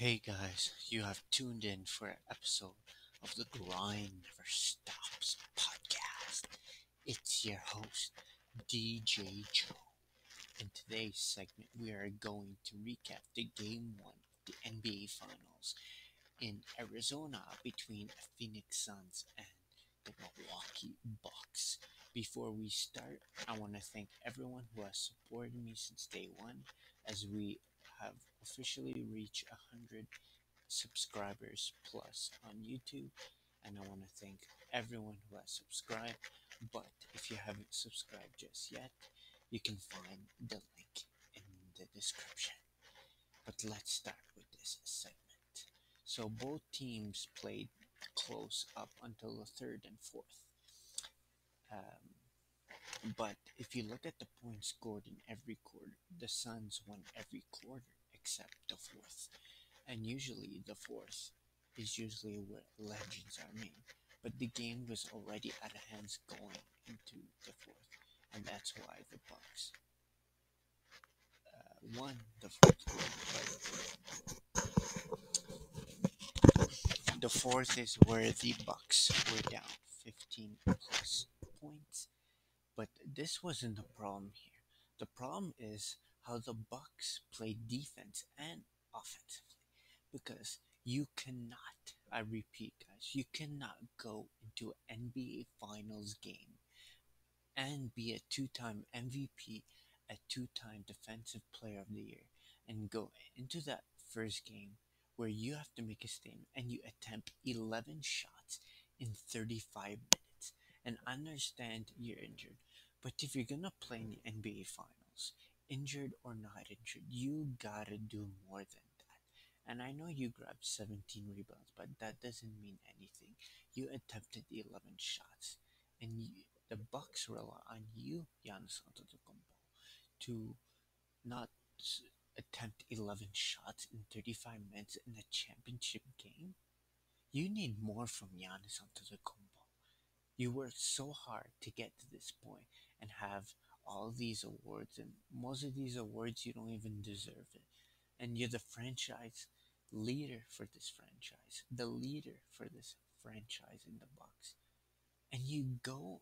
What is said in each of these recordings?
Hey guys, you have tuned in for an episode of the Grind Never Stops podcast. It's your host, DJ Joe. In today's segment, we are going to recap the Game 1 of the NBA Finals in Arizona between the Phoenix Suns and the Milwaukee Bucks. Before we start, I want to thank everyone who has supported me since day one as we have officially reached 100 subscribers plus on YouTube. And I want to thank everyone who has subscribed. But if you haven't subscribed just yet, you can find the link in the description. But let's start with this segment. So both teams played close up until the third and fourth. But if you look at the points scored in every quarter, the Suns won every quarter except the fourth. And usually the fourth is usually where legends are made. But the game was already out of hands going into the fourth, and that's why the Bucks won the fourth quarter. The fourth is where the Bucks were down 15 plus points. But this wasn't the problem here. The problem is how the Bucks play defense and offensively. Because you cannot, I repeat, guys, you cannot go into an NBA Finals game and be a two-time MVP, a two-time Defensive Player of the Year, and go into that first game where you have to make a statement and you attempt 11 shots in 35 minutes. And I understand you're injured, but if you're gonna play in the NBA Finals, injured or not injured, you gotta do more than that. And I know you grabbed 17 rebounds, but that doesn't mean anything. You attempted 11 shots, and the Bucks rely on you, Giannis Antetokounmpo, to not attempt 11 shots in 35 minutes in a championship game. You need more from Giannis Antetokounmpo. You worked so hard to get to this point and have all these awards, and most of these awards you don't even deserve it. And you're the franchise leader for this franchise, the leader for this franchise in the Bucks. And you go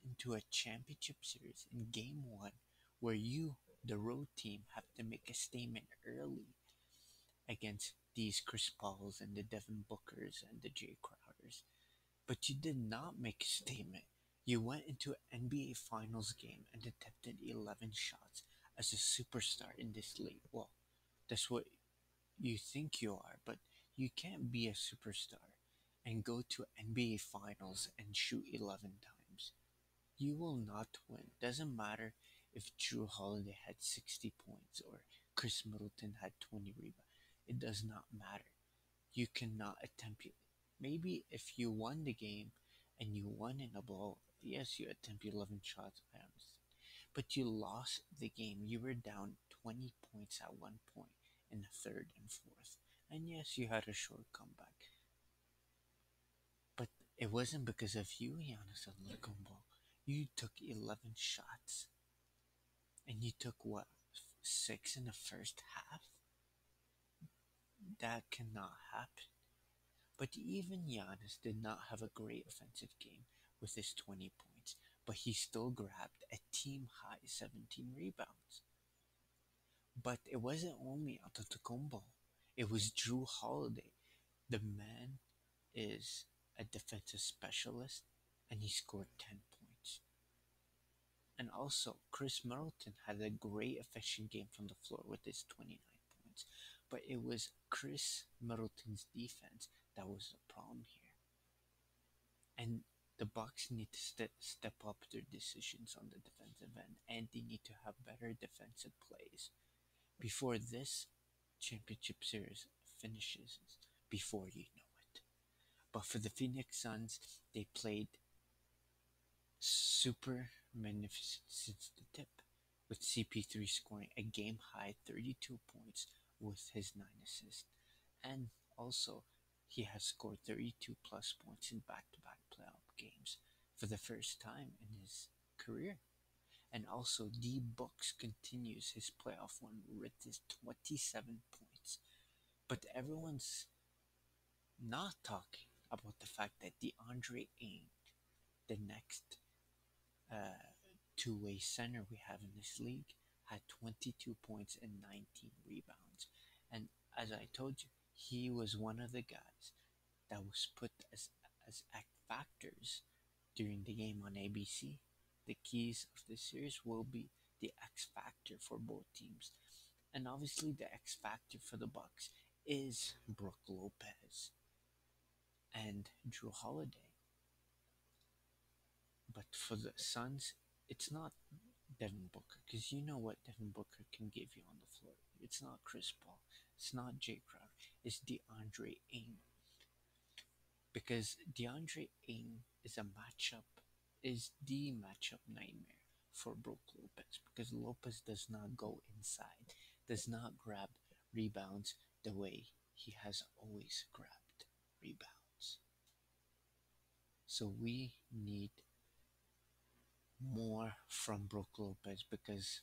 into a championship series in game one where you, the road team, have to make a statement early against these Chris Pauls and the Devin Bookers and the Jay Crowders. But you did not make a statement. You went into an NBA Finals game and attempted 11 shots as a superstar in this league. Well, that's what you think you are, but you can't be a superstar and go to NBA Finals and shoot 11 times. You will not win. Doesn't matter if Drew Holiday had 60 points or Chris Middleton had 20 rebounds. It does not matter. You cannot attempt it. Maybe if you won the game and you won in a blow, yes, you attempt 11 shots, I understand. But you lost the game. You were down 20 points at one point in the third and fourth. And yes, you had a short comeback. But it wasn't because of you, Giannis Antetokounmpo. You took 11 shots. And you took what? Six in the first half? That cannot happen. But even Giannis did not have a great offensive game with his 20 points, but he still grabbed a team high 17 rebounds. But it wasn't only Antetokounmpo, it was Drew Holiday. The man is a defensive specialist and he scored 10 points. And also, Chris Middleton had a great efficient game from the floor with his 29 points. But it was Chris Middleton's defense that was the problem here. And the Bucks need to step up their decisions on the defensive end, and they need to have better defensive plays before this championship series finishes. Before you know it, but for the Phoenix Suns, they played super magnificent since the tip, with CP3 scoring a game high 32 points with his 9 assists, and also he has scored 32 plus points in back-to-back playoff games for the first time in his career. And also, D Bucks continues his playoff run with his 27 points. But everyone's not talking about the fact that DeAndre Ayton, the next uh, two-way center we have in this league, had 22 points and 19 rebounds. And as I told you, he was one of the guys that was put as X factors during the game on ABC. The keys of the series will be the X factor for both teams. And obviously the X factor for the Bucks is Brook Lopez and Drew Holiday. But for the Suns, it's not Devin Booker, because you know what Devin Booker can give you on the floor. It's not Chris Paul. It's not Jay Crowder. It's DeAndre Ayton. Because DeAndre Ayton is the matchup nightmare for Brook Lopez. Because Lopez does not go inside, does not grab rebounds the way he has always grabbed rebounds. So we need more from Brook Lopez because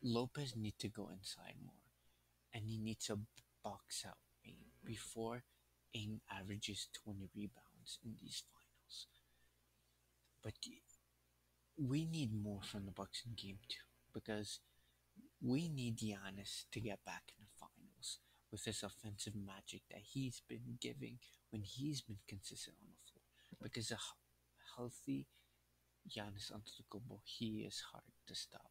Lopez need to go inside more and he needs to box out Aim before Aim averages 20 rebounds in these finals. But we need more from the Bucks in game 2 because we need Giannis to get back in the finals with this offensive magic that he's been giving when he's been consistent on the floor. Because a healthy Giannis Antetokounmpo, he is hard to stop.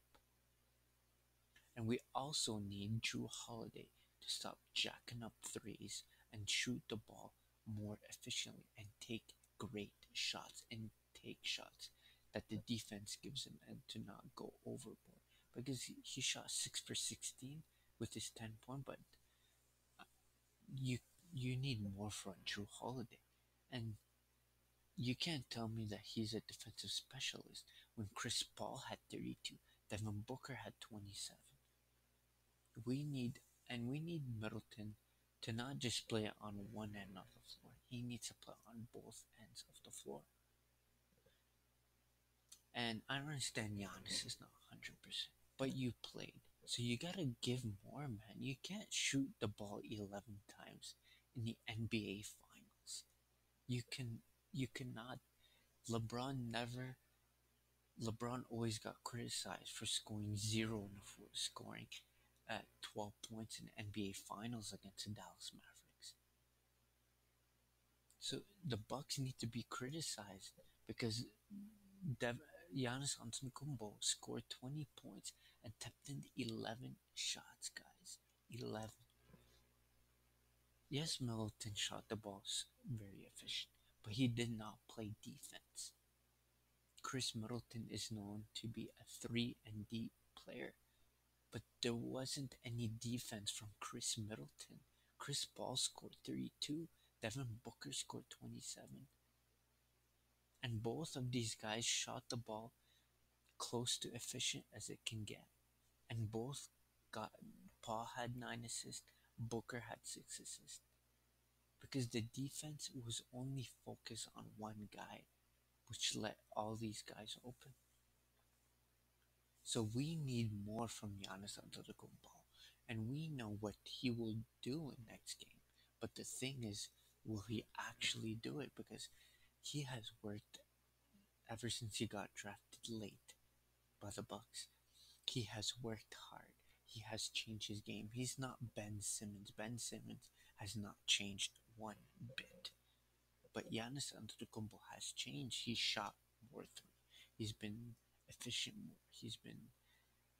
And we also need Drew Holiday to stop jacking up threes and shoot the ball more efficiently and take great shots and take shots that the defense gives him and to not go overboard. Because he shot 6 for 16 with his 10-point, but you you need more from Drew Holiday. And you can't tell me that he's a defensive specialist when Chris Paul had 32, Devin Booker had 27. We need we need Middleton to not just play on one end of the floor. He needs to play on both ends of the floor. And I understand Giannis is not 100%, but you played. So you gotta give more, man. You can't shoot the ball 11 times in the NBA finals. You cannot. LeBron never LeBron always got criticized for scoring zero in the fourth, scoring at 12 points in NBA Finals against the Dallas Mavericks. So the Bucks need to be criticized because Dev- Giannis Antetokounmpo scored 20 points and tapped in 11 shots, guys. 11. Yes, Middleton shot the balls very efficient, but he did not play defense. Chris Middleton is known to be a 3 and D player, but there wasn't any defense from Chris Middleton. Chris Paul scored 32, Devin Booker scored 27, and both of these guys shot the ball close to efficient as it can get. And both got Paul had 9 assists, Booker had 6 assists. Because the defense was only focused on one guy, which let all these guys open. So we need more from Giannis Antetokounmpo, and we know what he will do in next game. But the thing is, will he actually do it? Because he has worked ever since he got drafted late by the Bucks. He has worked hard. He has changed his game. He's not Ben Simmons. Ben Simmons has not changed one bit. But Giannis Antetokounmpo has changed. He shot more three. He's been efficient more. He's been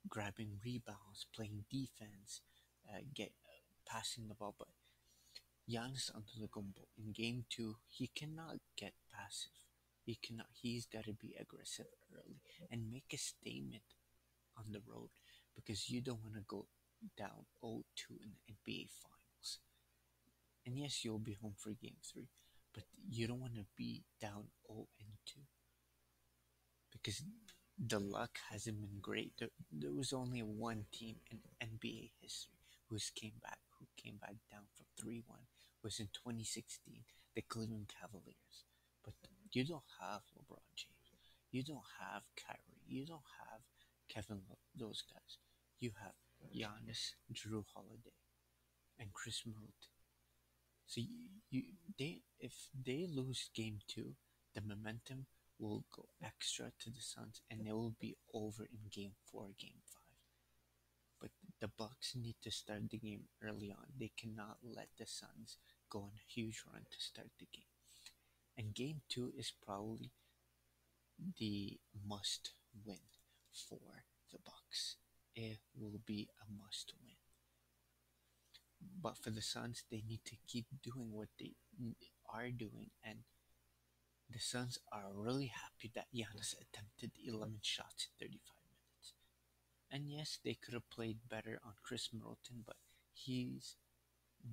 grabbing rebounds, playing defense, get passing the ball. But Giannis Antetokounmpo in game two, he cannot get passive. He cannot. He's got to be aggressive early and make a statement on the road because you don't want to go down 0-2 in the NBA Finals. And yes, you'll be home for game three, but you don't want to be down 0-2 because the luck hasn't been great. There was only one team in NBA history who came back down from 3-1 was in 2016, the Cleveland Cavaliers. But you don't have LeBron James. You don't have Kyrie. You don't have Kevin Love, those guys. You have Giannis, Drew Holiday, and Chris Chris Middleton. So they if they lose game two, the momentum will go extra to the Suns, and it will be over in game four, game five. But the Bucks need to start the game early on. They cannot let the Suns go on a huge run to start the game. And game two is probably the must win for the Bucks. It will be a must win. But for the Suns, they need to keep doing what they are doing, and the Suns are really happy that Giannis attempted 11 shots in 35 minutes. And yes, they could have played better on Chris Middleton, but he's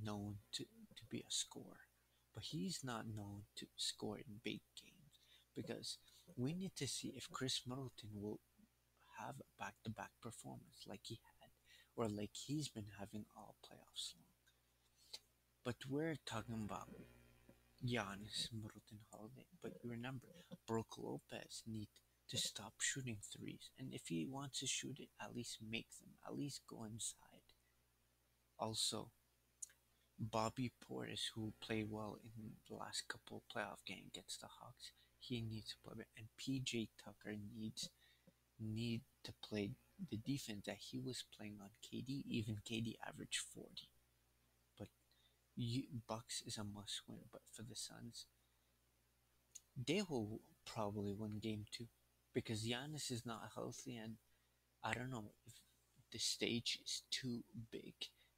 known to be a scorer. But he's not known to score in big games because we need to see if Chris Middleton will have a back to back performance like he had or like he's been having all playoffs long. But we're talking about Giannis, Middleton, Holiday. But remember, Brook Lopez need to stop shooting threes, and if he wants to shoot it, at least make them. At least go inside. Also, Bobby Portis, who played well in the last couple playoff games against the Hawks, he needs to play better. And PJ Tucker need to play the defense that he was playing on KD. Even KD averaged 40. But Bucks is a must win. But for the Suns, they will probably win game two because Giannis is not healthy, and I don't know if the stage is too big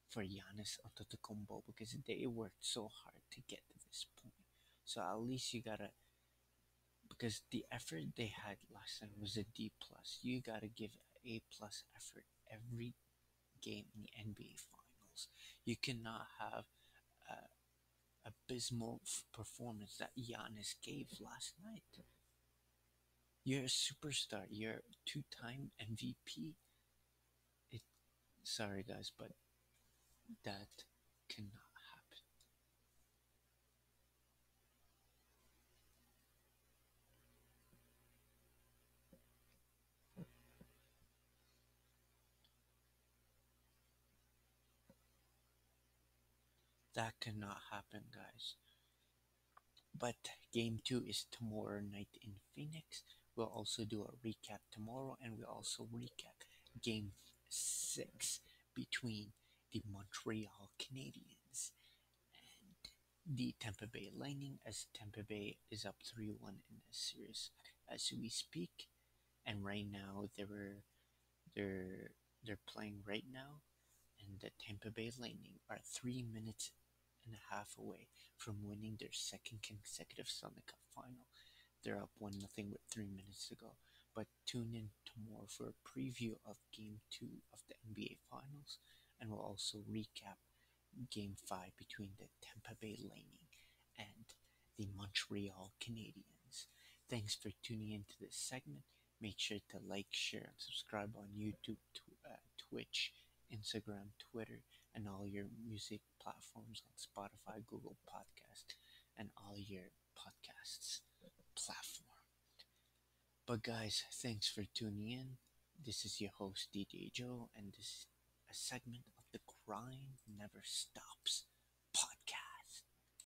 for Giannis Antetokounmpo because they worked so hard to get to this point. So at least you gotta, because the effort they had last time was a D plus. You gotta give A plus effort every game in the NBA Finals. You cannot have a abysmal performance that Giannis gave last night. You're a superstar. You're a two-time MVP. It. Sorry, guys, but that cannot happen. That cannot happen, guys. But game two is tomorrow night in Phoenix. We'll also do a recap tomorrow, and we'll also recap game six between the Montreal Canadiens and the Tampa Bay Lightning, as Tampa Bay is up 3-1 in this series as we speak. And right now they're they're playing right now, and the Tampa Bay Lightning are 3 minutes and a half away from winning their second consecutive Stanley Cup final. They're up 1-0 with 3 minutes to go. But tune in tomorrow for a preview of Game 2 of the NBA Finals, and we'll also recap Game 5 between the Tampa Bay Lightning and the Montreal Canadiens. Thanks for tuning into this segment. Make sure to like, share, and subscribe on YouTube, Twitch, Instagram, Twitter, and all your music platforms on Spotify, Google Podcast, and all your podcasts platform. But guys, thanks for tuning in. This is your host DJ Joe, and this is a segment of The Grind Never Stops.